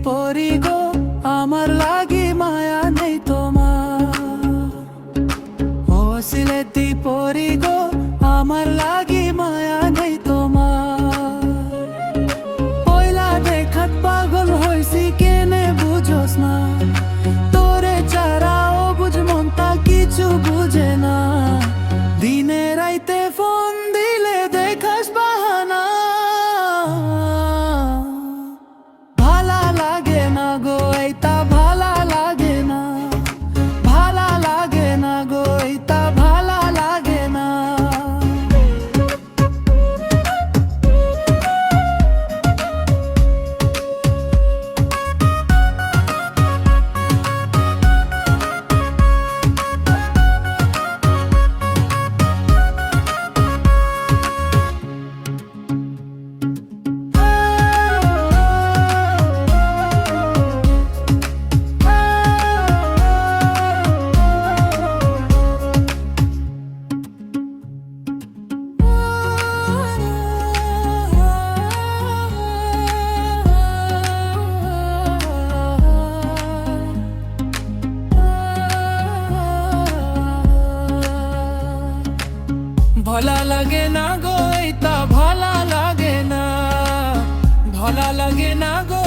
পরি গো, আমার লাগি মায়া নেই তোমার। ও সিলেটি পরি গো, আমার লাগি মায়া নেই তোমার। পয়লা দেখাত পাগল হইছি কেনে বুঝোস না, তোরে ছাড়া ও বুঝ মনটা কিছু বুঝে না। দিনে রাইতে ফোন দিলে দেখাস বাহানা, ভালা লাগে না গো এইটা ভালা লাগে না, ভালা লাগে না গো এইটা ভালা লাগে না। ভালা লাগে না গো এইটা ভালা লাগে না, ভালা লাগে না গো